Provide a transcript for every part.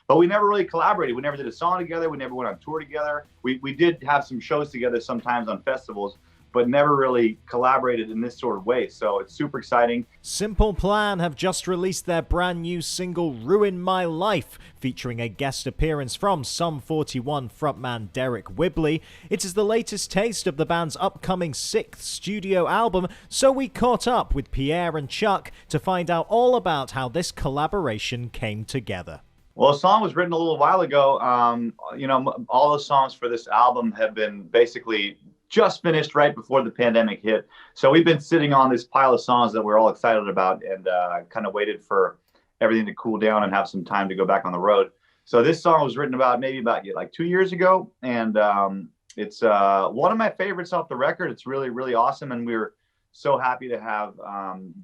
but we never really collaborated. We never did a song together. We never went on tour together. We did have some shows together sometimes on festivals, but never really collaborated in this sort of way. So it's super exciting. Simple Plan have just released their brand new single Ruin My Life, featuring a guest appearance from Sum 41 frontman Deryck Whibley. It is the latest taste of the band's upcoming 6th studio album, so we caught up with Pierre and Chuck to find out all about how this collaboration came together. Well, the song was written a little while ago. All the songs for this album have been basically just finished right before the pandemic hit. So we've been sitting on this pile of songs that we're all excited about, and kind of waited for everything to cool down and have some time to go back on the road. So this song was written about like 2 years ago, and it's one of my favorites off the record. It's really, really awesome, and we're so happy to have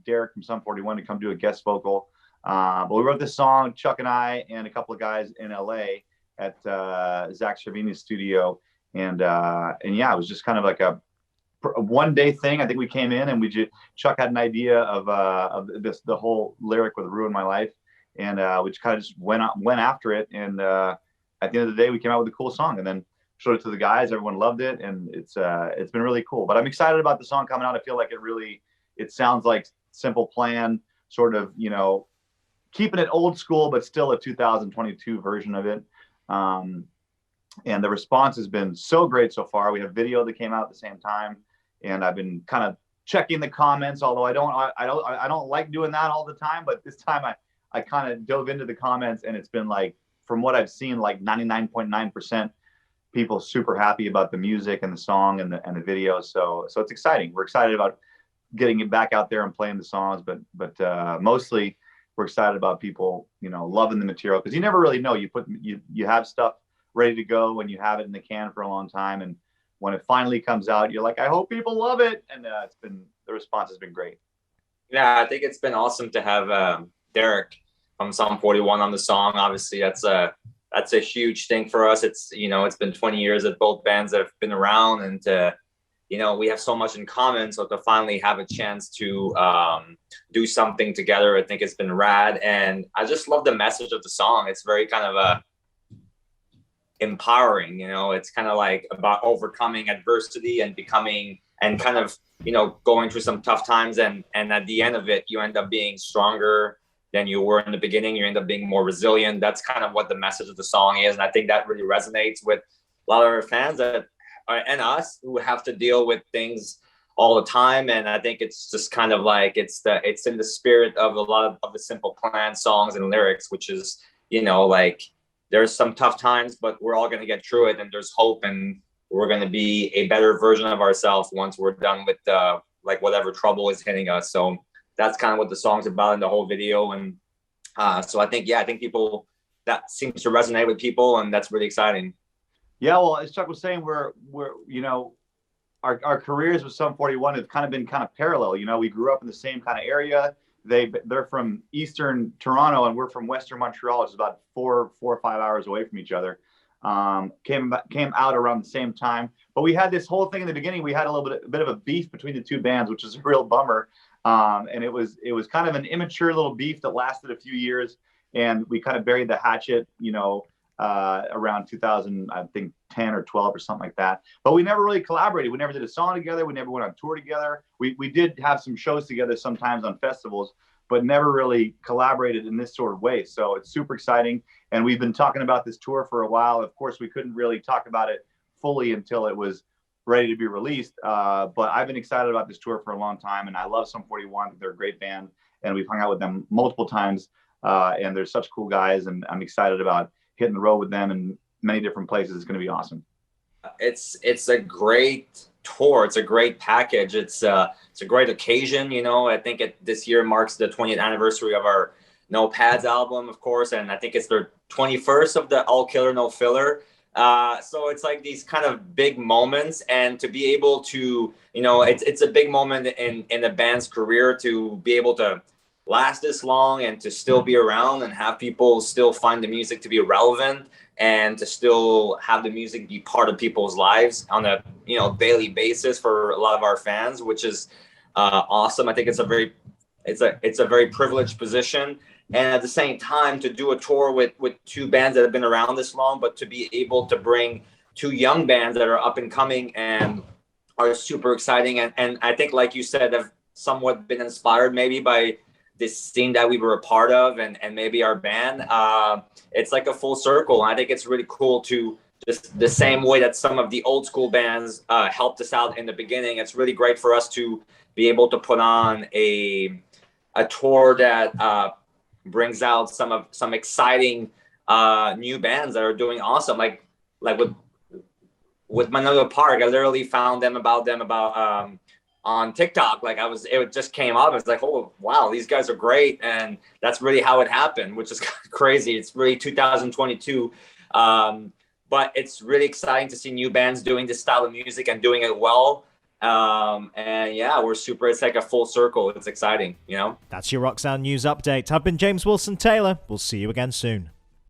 Deryck from Sum 41 to come do a guest vocal. But we wrote this song, Chuck and I, and a couple of guys in LA at Zach Cervini's studio. And yeah, it was just kind of like a one day thing. I think we came in and Chuck had an idea of the whole lyric with "Ruin My Life," and we just kind of just went after it. And at the end of the day, we came out with a cool song, and then showed it to the guys. Everyone loved it, and it's been really cool. But I'm excited about the song coming out. I feel like it sounds like Simple Plan, sort of, keeping it old school, but still a 2022 version of it. And the response has been so great so far. We have video that came out at the same time, and I've been kind of checking the comments, although I don't like doing that all the time. But this time I kind of dove into the comments, and it's been like, from what I've seen, like 99.9% people super happy about the music and the song and the video. So it's exciting. We're excited about getting it back out there and playing the songs, but mostly we're excited about people, loving the material, because you never really know. You have stuff ready to go when you have it in the can for a long time, and when it finally comes out, you're like, I hope people love it. And the response has been great. Yeah, I think it's been awesome to have Deryck from Sum 41 on the song. Obviously, that's a huge thing for us. It's been 20 years that both bands have been around, and we have so much in common. So to finally have a chance to do something together, I think it's been rad. And I just love the message of the song. It's very kind of empowering. It's kind of like about overcoming adversity and becoming, and kind of going through some tough times, and at the end of it, you end up being stronger than you were in the beginning. You end up being more resilient. That's kind of what the message of the song is, and I think that really resonates with a lot of our fans and us, who have to deal with things all the time. And I think it's just kind of like it's in the spirit of a lot of the Simple Plan songs and lyrics, which is like, there's some tough times, but we're all going to get through it, and there's hope, and we're going to be a better version of ourselves once we're done with like whatever trouble is hitting us. So that's kind of what the song's about in the whole video. And so I think people, that seems to resonate with people, and that's really exciting. Yeah, well, as Chuck was saying, we're our careers with Sum 41 have kind of been parallel. We grew up in the same kind of area. They're from Eastern Toronto, and we're from Western Montreal, which is about 4 or 5 hours away from each other. Came out around the same time, but we had this whole thing in the beginning. We had a bit of a beef between the two bands, which is a real bummer. And it was kind of an immature little beef that lasted a few years, and we kind of buried the hatchet, around 2000, I think 10 or 12 or something like that. But we never really collaborated. We never did a song together. We never went on tour together. We did have some shows together sometimes on festivals, but never really collaborated in this sort of way. So it's super exciting. And we've been talking about this tour for a while. Of course, we couldn't really talk about it fully until it was ready to be released. But I've been excited about this tour for a long time, and I love Sum 41. They're a great band, and we've hung out with them multiple times. And they're such cool guys, and I'm excited about hitting the road with them in many different places. It's going to be awesome. It's a great tour. It's a great package. It's a great occasion. I think this year marks the 20th anniversary of our No Pads album, of course, and I think it's their 21st of the All Killer No Filler. So it's like these kind of big moments, and to be able to, it's a big moment in the band's career to be able to last this long and to still be around and have people still find the music to be relevant, and to still have the music be part of people's lives on a daily basis for a lot of our fans, which is awesome. I think it's a very privileged position, and at the same time to do a tour with two bands that have been around this long, but to be able to bring two young bands that are up and coming and are super exciting. And I think, like you said, have somewhat been inspired maybe by this scene that we were a part of, and maybe our band. It's like a full circle. And I think it's really cool to just the same way that some of the old school bands helped us out in the beginning. It's really great for us to be able to put on a tour that brings out some exciting new bands that are doing awesome. Like with Magnolia Park, I literally found about on TikTok. Like it just came up. It's like, oh wow, these guys are great, and that's really how it happened, which is crazy. It's really 2022, but it's really exciting to see new bands doing this style of music and doing it well. And yeah, we're super. It's like a full circle. It's exciting, you know. That's your Rock Sound News update. I've been James Wilson Taylor. We'll see you again soon.